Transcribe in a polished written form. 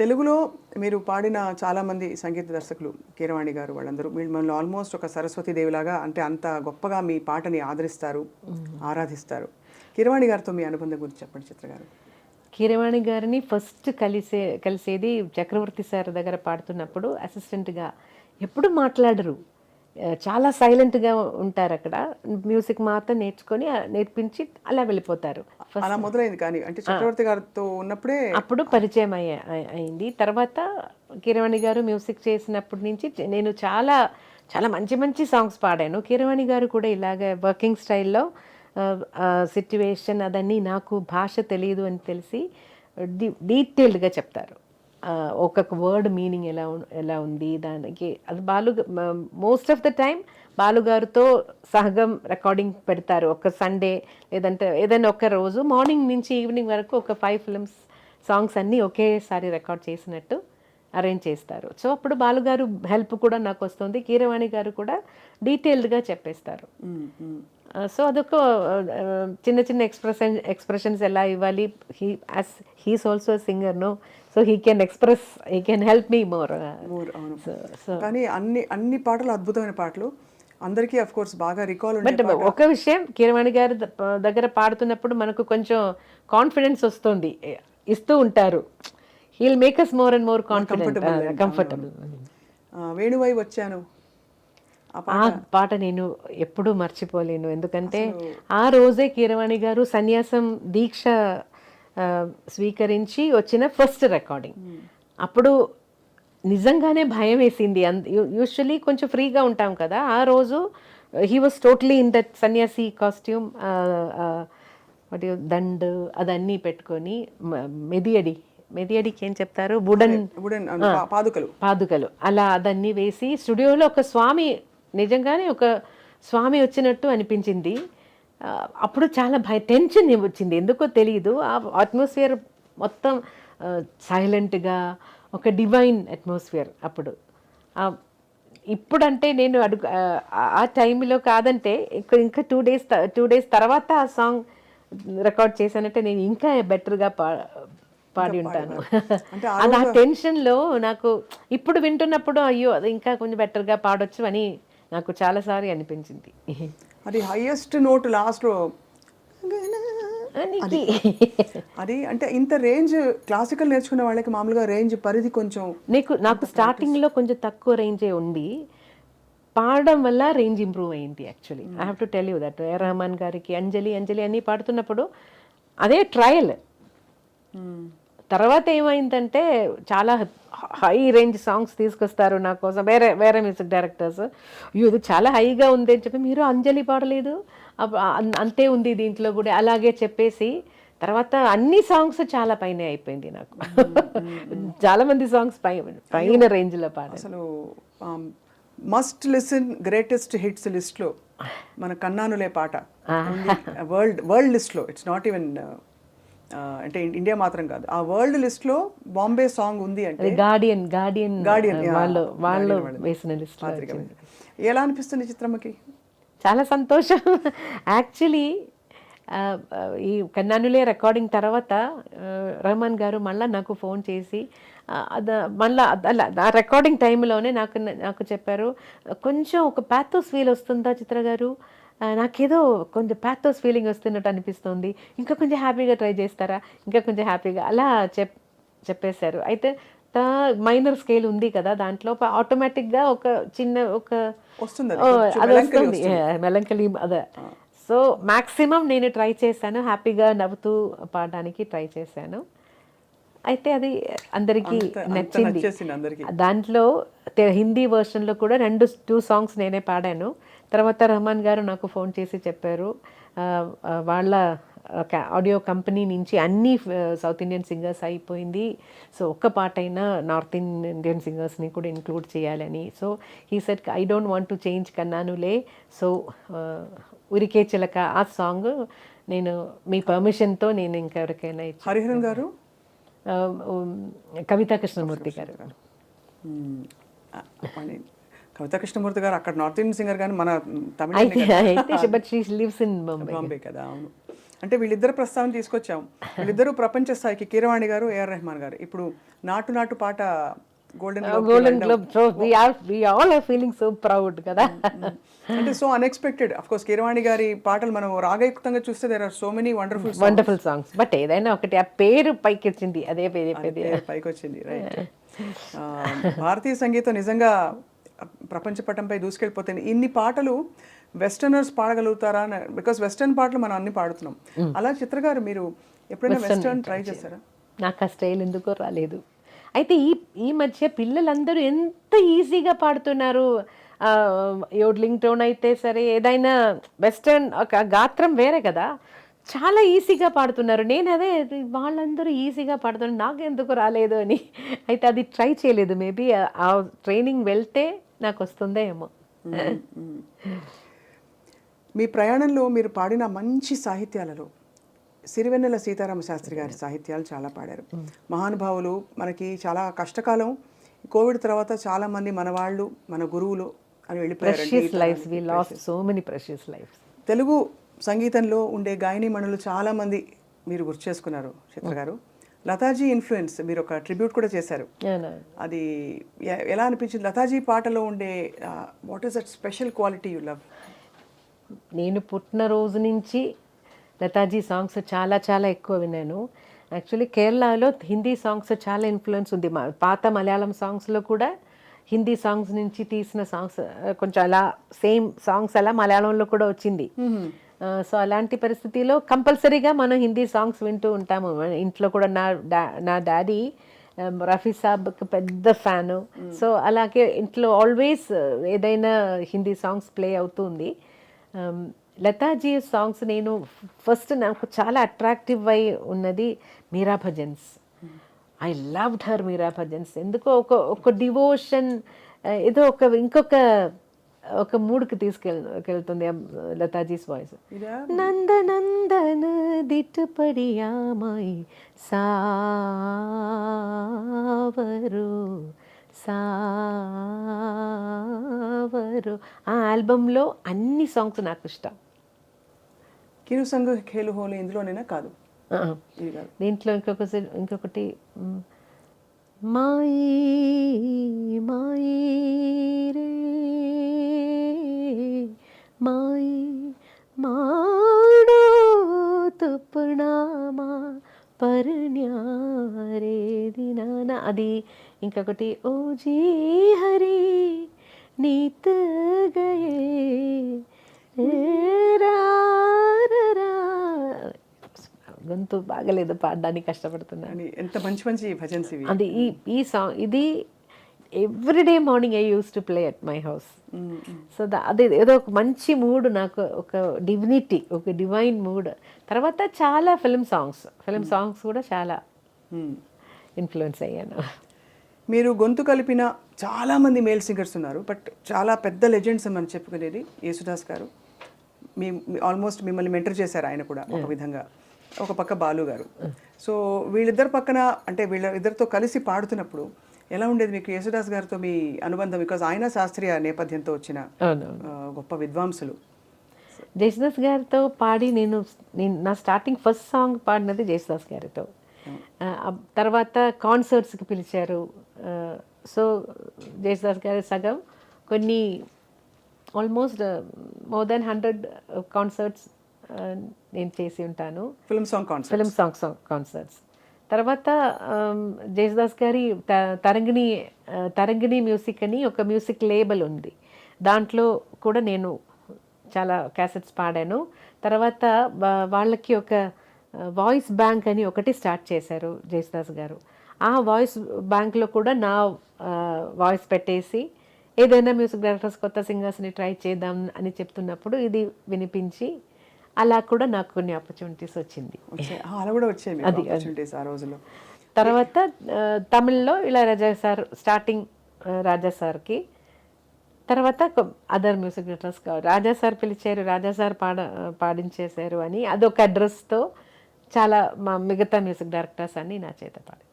తెలుగులో మీరు పాడిన చాలామంది సంగీత దర్శకులు కీరవాణి గారు వాళ్ళందరూ మిమ్మల్ని ఆల్మోస్ట్ ఒక సరస్వతి దేవిలాగా అంటే అంత గొప్పగా మీ పాటని ఆదరిస్తారు, ఆరాధిస్తారు. కీరవాణి గారితో మీ అనుబంధం గురించి చెప్పండి చిత్ర గారు. కీరవాణి గారిని ఫస్ట్ కలిసేది చక్రవర్తి సార్ దగ్గర పాడుతున్నప్పుడు అసిస్టెంట్గా. ఎప్పుడు మాట్లాడరు, చాలా సైలెంట్గా ఉంటారు అక్కడ. మ్యూజిక్ మాత్రం నేర్పించి అలా వెళ్ళిపోతారు. అలా మొదలైంది కానీ అంటే చక్రవర్తి గారితో ఉన్నప్పుడే అప్పుడు పరిచయం అయింది. తర్వాత కీరవాణి గారు మ్యూజిక్ చేసినప్పటి నుంచి నేను చాలా చాలా మంచి మంచి సాంగ్స్ పాడాను. కీరవాణి గారు కూడా ఇలాగ వర్కింగ్ స్టైల్లో సిట్యువేషన్ అదన్నీ నాకు భాష తెలియదు అని తెలిసి డీటెయిల్డ్గా చెప్తారు. ఒక్కొక్క వర్డ్ మీనింగ్ ఎలా ఉంది దానికి. అది మోస్ట్ ఆఫ్ ద టైం బాలుగారితో సహగం రికార్డింగ్ పెడతారు. ఒక సండే లేదంటే ఏదైనా ఒక రోజు మార్నింగ్ నుంచి ఈవినింగ్ వరకు ఒక 5 ఫిల్మ్స్ సాంగ్స్ అన్నీ ఒకేసారి రికార్డ్ చేసినట్టు అరేంజ్ చేస్తారు. సో అప్పుడు బాలుగారు హెల్ప్ కూడా నాకు వస్తుంది. కీరవాణి గారు కూడా డీటెయిల్డ్గా చెప్పేస్తారు. సో అదొక చిన్న చిన్న ఎక్స్ప్రెషన్స్ ఎలా ఇవ్వాలి. He's also singer no, so he can help me more. కానీ అన్ని పాటలు అద్భుతమైన పాటలు, అందరికీ ఆఫ్ కోర్స్ బాగా రికాల్. బట్ ఒక విషయం, కీరవాణి గారి దగ్గర పాడుతున్నప్పుడు మనకు కొంచెం కాన్ఫిడెన్స్ వస్తుంది, ఇస్తూ ఉంటారు. He'll make us more and more comfortable. వేణువై వచ్చాను ఆ పాట నేను ఎప్పుడూ మర్చిపోలేను. ఎందుకంటే ఆ రోజే కీరవాణి గారు సన్యాసం దీక్ష స్వీకరించి వచ్చిన ఫస్ట్ రికార్డింగ్. అప్పుడు నిజంగానే భయం వేసింది. యూజువలీ కొంచెం ఫ్రీగా ఉంటాం కదా, ఆ రోజు he was totally in that సన్యాసి కాస్ట్యూమ్, దండ్ అదన్నీ పెట్టుకొని మెదియడికి ఏం చెప్తారు, పాదుకలు అలా అదన్నీ వేసి స్టూడియోలో ఒక స్వామి, నిజంగానే ఒక స్వామి వచ్చినట్టు అనిపించింది. అప్పుడు చాలా టెన్షన్ వచ్చింది, ఎందుకో తెలియదు. ఆ అట్మాస్ఫియర్ మొత్తం సైలెంట్గా ఒక డివైన్ అట్మాస్ఫియర్ అప్పుడు. ఇప్పుడంటే నేను ఆ టైంలో కాదంటే ఇంకా 2 డేస్ తర్వాత ఆ సాంగ్ రికార్డ్ చేశానంటే నేను ఇంకా బెటర్గా పాడి ఉంటాను. అది ఆ టెన్షన్లో నాకు ఇప్పుడు వింటున్నప్పుడు అయ్యో అది ఇంకా కొంచెం బెటర్గా పాడొచ్చు అని నాకు చాలాసార్లు అనిపించింది. అది హైయెస్ట్ నోట్ లాస్ట్లో అది అంటే ఇంత రేంజ్ క్లాసికల్ నేర్చుకునే వాళ్ళకి మామూలుగా రేంజ్ పరిధి కొంచెం నాకు స్టార్టింగ్లో కొంచెం తక్కువ రేంజే ఉంది. పాడడం వల్ల రేంజ్ ఇంప్రూవ్ అయింది. Actually I have to tell you that A Rahman గారికి అంజలి అన్నీ పాడుతున్నప్పుడు అదే ట్రయల్. తర్వాత ఏమైందంటే చాలా హై రేంజ్ సాంగ్స్ తీసుకొస్తారు నా కోసం వేరే మ్యూజిక్ డైరెక్టర్స్. ఇది చాలా హైగా ఉంది అని చెప్పి మీరు అంజలి పాడలేదు, అంతే ఉంది దీంట్లో కూడా అలాగే చెప్పేసి తర్వాత అన్ని సాంగ్స్ చాలా పైన అయిపోయింది నాకు. చాలా మంది సాంగ్స్ పైన రేంజ్లో పాడారు. అసలు మస్ట్ లిసన్ గ్రేటెస్ట్ హిట్స్ లిస్ట్లో మన కన్నానులే పాట వరల్డ్ లిస్ట్లో, ఇట్స్ నాట్ ఈవెన్ అంటే ఇండియా మాత్రం కాదు, ఆ వరల్డ్ లిస్ట్లో బాంబే సాంగ్ ఉంది అంటే గార్డియన్ వాళ్ళు వేసిన లిస్ట్. ఎలా అనిపిస్తుంది చిత్రమ్మకి? చాలా సంతోషం. యాక్చువల్లీ ఈ కన్నానులే రికార్డింగ్ తర్వాత రహమాన్ గారు మళ్ళీ నాకు ఫోన్ చేసి మళ్ళీ ఆ రికార్డింగ్ టైంలోనే నాకు చెప్పారు, కొంచెం ఒక ప్యాథోస్ ఫీల్ వస్తుందా చిత్ర గారు, నాకేదో కొంచెం ప్యాథోస్ ఫీలింగ్ వస్తున్నట్టు అనిపిస్తుంది, ఇంకా కొంచెం హ్యాపీగా ట్రై చేస్తారా, ఇంకా కొంచెం హ్యాపీగా అలా చెప్పేశారు. అయితే మైనర్ స్కేల్ ఉంది కదా, దాంట్లో ఆటోమేటిక్గా ఒక చిన్న అది వస్తుంది మెలంకలీ అదే. సో మ్యాక్సిమం నేను ట్రై చేశాను, హ్యాపీగా నవ్వుతూ పాడడానికి ట్రై చేశాను. అయితే అది అందరికీ నచ్చింది. దాంట్లో హిందీ వర్షన్లో కూడా 2 సాంగ్స్ నేనే పాడాను. తర్వాత రహమాన్ గారు నాకు ఫోన్ చేసి చెప్పారు, వాళ్ళ ఆడియో కంపెనీ నుంచి అన్ని సౌత్ ఇండియన్ సింగర్స్ అయిపోయింది, సో ఒక్క పాట అయినా నార్త్ ఇండియన్ సింగర్స్ని కూడా ఇంక్లూడ్ చేయాలని. So he said I don't want to change కన్నానులే, సో ఉరికే చిలక ఆ సాంగ్ నేను మీ పర్మిషన్తో నేను ఇంకెవరికైనా ఇచ్చి. హరిహరన్ గారు, కవితా కృష్ణమూర్తి గారు. కవితా కృష్ణమూర్తి గారు అక్కడ నార్త్ ఇండియన్ సింగర్, కానీ మన తమిళ but she lives in Bombay కదా. అవును. అంటే వీళ్ళిద్దరు ప్రస్తావన తీసుకొచ్చాం. వీళ్ళిద్దరూ ప్రపంచ స్థాయికి, కీరవాణి గారు, ఏఆర్ రెహమాన్ గారు. ఇప్పుడు నాటు నాటు పాట golden globe we all are feeling so proud కదా. అంటే so unexpected. Of course Keeravani గారి పాటలు మనం రాగయుక్తంగా చూస్తే there are so many wonderful songs. But ఏదైనా ఒకటి ఆ పేరు పైకి వచ్చింది, అదే పైకి వచ్చింది. రైట్. భారతీయ సంగీతం నిజంగా ప్రపంచ పటంపై దూసుకెళ్ళిపోతుంది. ఇన్ని పాటలు వెస్టర్నర్స్ పాడగలుగుతారా? బికాస్ వెస్టర్న్ పాటలు మనం అన్ని పాడుతున్నాం. అలా చిత్ర గారు మీరు ఎప్పుడైనా వెస్టర్న్ ట్రై చేస్తారా? నాకు ఆ స్టైల్ ఎందుకో రాలేదు. అయితే ఈ మధ్య పిల్లలందరూ ఎంత ఈజీగా పాడుతున్నారు. యోడ్లింగ్ టోన్ అయితే సరే, ఏదైనా వెస్టర్న్ ఒక గాత్రం వేరే కదా, చాలా ఈజీగా పాడుతున్నారు. నేను అదే వాళ్ళందరూ ఈజీగా పాడుతున్నారు, నాకు ఎందుకు రాలేదు అని. అయితే అది ట్రై చేయలేదు. మేబీ ఆ ట్రైనింగ్ వెళ్తే నాకు వస్తుందో ఏమో. మీ ప్రయాణంలో మీరు పాడిన మంచి సాహిత్యాలలో సిరివెన్నెల సీతారామ శాస్త్రి గారి సాహిత్యాలు చాలా పాడారు. మహానుభావులు. మనకి చాలా కష్టకాలం. కోవిడ్ తర్వాత చాలా మంది మన వాళ్ళు, మన గురువులు అని వెళ్ళిపోయారు. తెలుగు సంగీతంలో ఉండే గాయనీమణులు చాలా మంది మీరు గుర్తు చేసుకున్నారు చిత్ర గారు. లతాజీ ఇన్ఫ్లుయెన్స్ మీరు ఒక ట్రిబ్యూట్ కూడా చేశారు. అది ఎలా అనిపించింది? లతాజీ పాటలో ఉండే what is that special quality you love? నేను పుట్టిన రోజు నుంచి లతాజీ సాంగ్స్ చాలా చాలా ఎక్కువ విన్నాను. యాక్చువల్లీ కేరళలో హిందీ సాంగ్స్ చాలా ఇన్ఫ్లుయెన్స్ ఉంది. పాత మలయాళం సాంగ్స్లో కూడా హిందీ సాంగ్స్ నుంచి తీసిన సాంగ్స్ కొంచెం అలా సేమ్ సాంగ్స్ అలా మలయాళంలో కూడా వచ్చింది. సో అలాంటి పరిస్థితిలో కంపల్సరీగా మనం హిందీ సాంగ్స్ వింటూ ఉంటాము. ఇంట్లో కూడా నా డాడీ రఫీ సాబ్కి పెద్ద ఫ్యాను. సో అలాగే ఇంట్లో ఆల్వేస్ ఏదైనా హిందీ సాంగ్స్ ప్లే అవుతుంది. లతాజీ సాంగ్స్ నేను ఫస్ట్ నాకు చాలా అట్రాక్టివ్ అయి ఉన్నది Meera bhajans. I loved her Meera bhajans. ఎందుకో ఒక డివోషన్, ఏదో ఒక మూడ్కి తీసుకెళ్తుంది లతాజీస్ వాయిస్. నందనందన దిట్టుపడియామాయి సావరు. ఆ ఆల్బంలో అన్ని సాంగ్స్ నాకు ఇష్టం. కిరు సంగ ఖేలు హోలీ ఇందులోనేనా? కాదు, దీంట్లో ఇంకొకటి మాయి మాయి రే మాయి మాడో తుప్పణామా పర్ణ్యారే దినానా, అది. ఇంకొకటి ఓ జీ హరి నీత గయే గొంతు బాగలేదు, పాడడానికి కష్టపడుతున్నాను. ఎంత మంచి మంచి భజన్స్ ఇవి. అది ఈ సాంగ్ ఇది everyday morning I use to play at my house. So అది ఏదో ఒక మంచి మూడ్, నాకు ఒక డివినిటీ, ఒక డివైన్ మూడ్. తర్వాత చాలా ఫిల్మ్ సాంగ్స్ కూడా చాలా ఇన్ఫ్లుయెన్స్ అయ్యాను. మీరు గొంతు కలిపిన చాలామంది మేల్ సింగర్స్ ఉన్నారు, బట్ చాలా పెద్ద లెజెండ్స్ అని మనం చెప్పుకునేది యేసుదాస్ గారు. ఆల్మోస్ట్ మిమ్మల్ని మెంటర్ చేశారు ఆయన కూడా ఒక విధంగా. ఒక పక్క బాలు గారు. సో వీళ్ళిద్దరు పక్కన, అంటే వీళ్ళిద్దరితో కలిసి పాడుతున్నప్పుడు ఎలా ఉండేది మీకు యేసుదాస్ గారితో మీ అనుబంధం? బికాజ్ ఆయన శాస్త్రీయ నేపథ్యంతో వచ్చిన గొప్ప విద్వాంసులు. జేసుదాస్ గారితో పాడి నేను నా స్టార్టింగ్ ఫస్ట్ సాంగ్ పాడినది జేసుదాస్ గారితో. తర్వాత కాన్సర్ట్స్కి పిలిచారు. సో జేసుదాస్ గారి సగం కొన్ని ఆల్మోస్ట్ మోర్ దెన్ 100 కాన్సర్ట్స్ నేను చేసి ఉంటాను. Film song concerts. తర్వాత జేసుదాస్ గారి తరంగిణి మ్యూజిక్ అని ఒక మ్యూజిక్ లేబుల్ ఉంది. దాంట్లో కూడా నేను చాలా క్యాసెట్స్ పాడాను. తర్వాత వాళ్ళకి ఒక వాయిస్ బ్యాంక్ అని ఒకటి స్టార్ట్ చేశారు జేసుదాస్ గారు. ఆ వాయిస్ బ్యాంక్లో కూడా నా వాయిస్ పెట్టేసి ఏదైనా మ్యూజిక్ డైరెక్టర్స్ కొత్త సింగర్స్ని ట్రై చేద్దాం అని చెప్తున్నప్పుడు ఇది వినిపించి అలా కూడా నాకు కొన్ని ఆపర్చునిటీస్ వచ్చింది. తర్వాత తమిళ్లో ఇళయరాజా సార్, స్టార్టింగ్ రాజా సార్కి, తర్వాత అదర్ మ్యూజిక్ డైరెక్టర్స్ రాజా సార్ పిలిచారు, రాజా సార్ పాడించేశారు అని అదొక అడ్రస్తో చాలా మా మిగతా మ్యూజిక్ డైరెక్టర్స్ అన్ని నా చేత పాడారు.